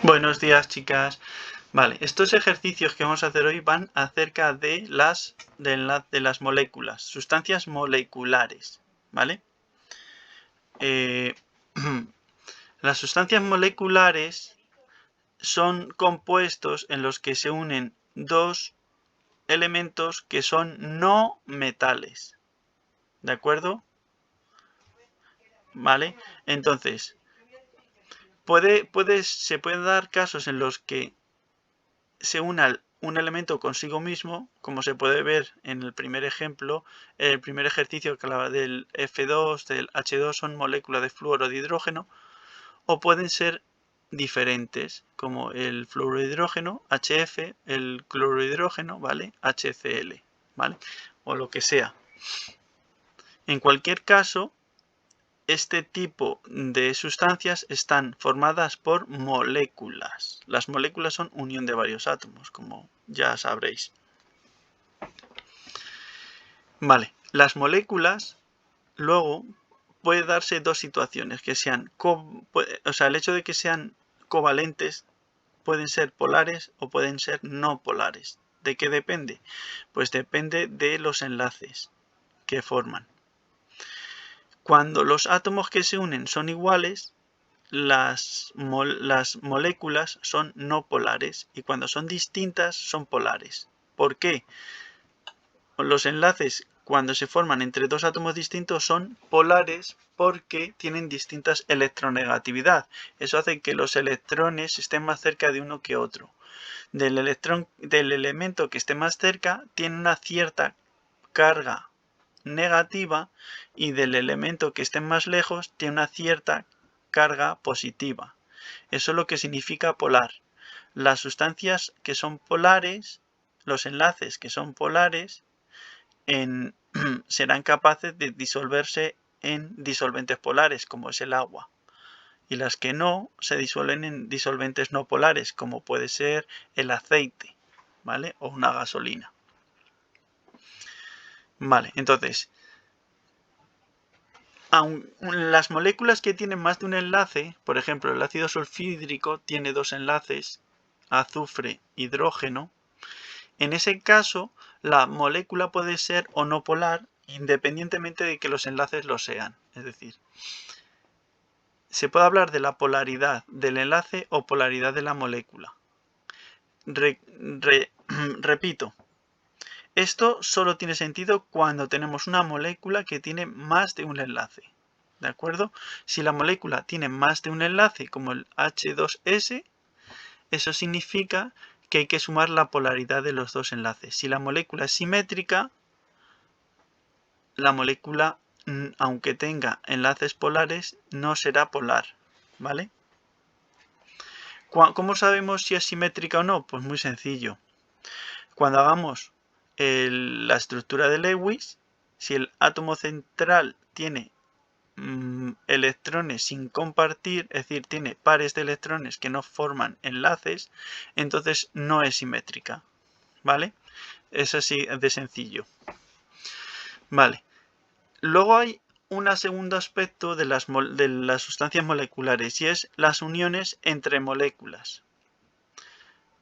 Buenos días, chicas. Vale, estos ejercicios que vamos a hacer hoy van acerca de las moléculas, sustancias moleculares, ¿vale? Las sustancias moleculares son compuestos en los que se unen dos elementos que son no metales, ¿de acuerdo? ¿Vale? Entonces, se pueden dar casos en los que se una un elemento consigo mismo, como se puede ver en el primer ejemplo, el primer ejercicio que hablaba del F2, del H2, son moléculas de fluoro de hidrógeno, o pueden ser diferentes, como el fluorohidrógeno, HF, el clorohidrógeno, ¿vale? HCl, ¿vale? O lo que sea. En cualquier caso, este tipo de sustancias están formadas por moléculas. Las moléculas son unión de varios átomos, como ya sabréis. Vale, las moléculas luego puede darse dos situaciones, que sean, el hecho de que sean covalentes pueden ser polares o pueden ser no polares. ¿De qué depende? Pues depende de los enlaces que forman. Cuando los átomos que se unen son iguales, las moléculas son no polares, y cuando son distintas son polares. ¿Por qué? Los enlaces cuando se forman entre dos átomos distintos son polares porque tienen distintas electronegatividad. Eso hace que los electrones estén más cerca de uno que otro. Del elemento que esté más cerca tiene una cierta carga negativa, y del elemento que esté más lejos tiene una cierta carga positiva. Eso es lo que significa polar. Las sustancias que son polares, los enlaces que son polares, serán capaces de disolverse en disolventes polares, como es el agua. Y las que no, se disuelven en disolventes no polares, como puede ser el aceite, ¿vale? O una gasolina. Vale, entonces, las moléculas que tienen más de un enlace, por ejemplo, el ácido sulfhídrico tiene dos enlaces, azufre, hidrógeno. En ese caso, la molécula puede ser o no polar, independientemente de que los enlaces lo sean. Es decir, se puede hablar de la polaridad del enlace o polaridad de la molécula. Repito, esto solo tiene sentido cuando tenemos una molécula que tiene más de un enlace. ¿De acuerdo? Si la molécula tiene más de un enlace, como el H2S, eso significa que hay que sumar la polaridad de los dos enlaces. Si la molécula es simétrica, la molécula, aunque tenga enlaces polares, no será polar, ¿vale? ¿Cómo sabemos si es simétrica o no? Pues muy sencillo. Cuando hagamos la estructura de Lewis, si el átomo central tiene electrones sin compartir, es decir, tiene pares de electrones que no forman enlaces, entonces no es simétrica, ¿vale? Es así de sencillo. Vale. Luego hay un segundo aspecto de las sustancias moleculares, y es las uniones entre moléculas.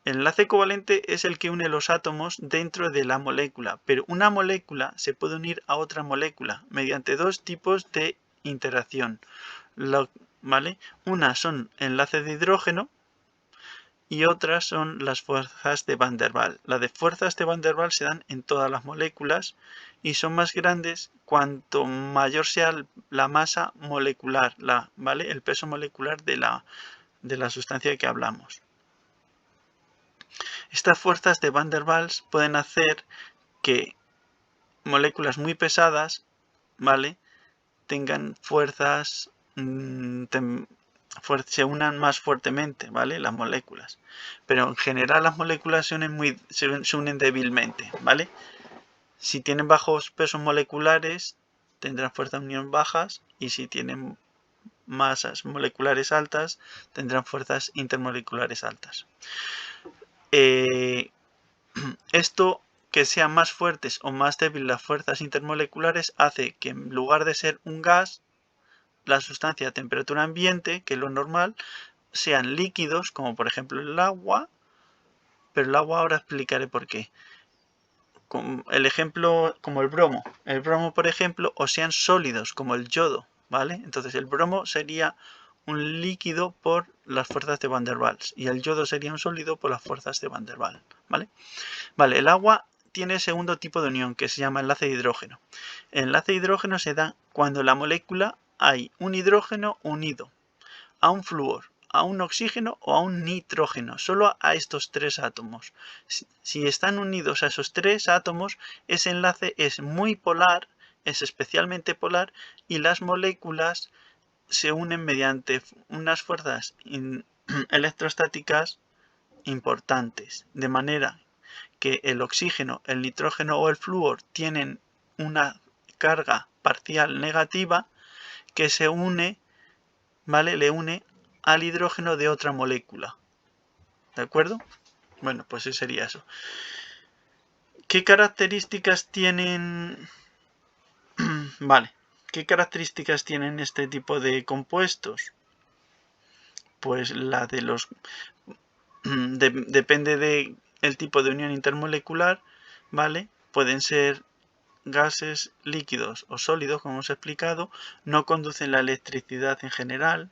El enlace covalente es el que une los átomos dentro de la molécula, pero una molécula se puede unir a otra molécula mediante dos tipos de interacción. ¿Vale? Unas son enlaces de hidrógeno y otras son las fuerzas de Van der Waals. Las de fuerzas de Van der Waals se dan en todas las moléculas y son más grandes cuanto mayor sea la masa molecular, ¿vale? El peso molecular de la sustancia de que hablamos. Estas fuerzas de Van der Waals pueden hacer que moléculas muy pesadas, ¿vale?, tengan fuerzas, se unan más fuertemente, ¿vale?, las moléculas. Pero en general las moléculas se unen débilmente, ¿vale? Si tienen bajos pesos moleculares, tendrán fuerzas de unión bajas, y si tienen masas moleculares altas, tendrán fuerzas intermoleculares altas. Esto, que sean más fuertes o más débiles las fuerzas intermoleculares, hace que en lugar de ser un gas, la sustancia a temperatura ambiente, que es lo normal, sean líquidos, como por ejemplo el agua, pero el agua ahora explicaré por qué. El ejemplo como el bromo, por ejemplo, o sean sólidos como el yodo, ¿vale? Entonces el bromo sería un líquido por las fuerzas de Van der Waals y el yodo sería un sólido por las fuerzas de Van der Waals, ¿vale? Vale, el agua tiene segundo tipo de unión que se llama enlace de hidrógeno. El enlace de hidrógeno se da cuando en la molécula hay un hidrógeno unido a un flúor, a un oxígeno o a un nitrógeno, solo a estos tres átomos. Si están unidos a esos tres átomos, ese enlace es muy polar, es especialmente polar, y las moléculas se unen mediante unas fuerzas electrostáticas importantes, de manera que el oxígeno, el nitrógeno o el flúor tienen una carga parcial negativa que se une, ¿vale? Le une al hidrógeno de otra molécula. ¿De acuerdo? Bueno, pues eso sería eso. ¿Qué características tienen? Vale. ¿Qué características tienen este tipo de compuestos? Pues la de los... depende del tipo de unión intermolecular, ¿vale? Pueden ser gases, líquidos o sólidos, como hemos explicado. No conducen la electricidad en general.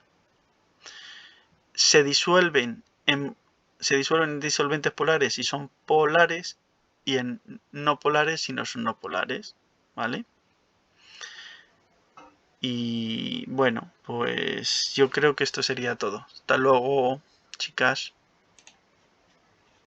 Se disuelven en disolventes polares si son polares y en no polares si no son no polares, ¿vale? Y bueno, pues yo creo que esto sería todo. Hasta luego, chicas.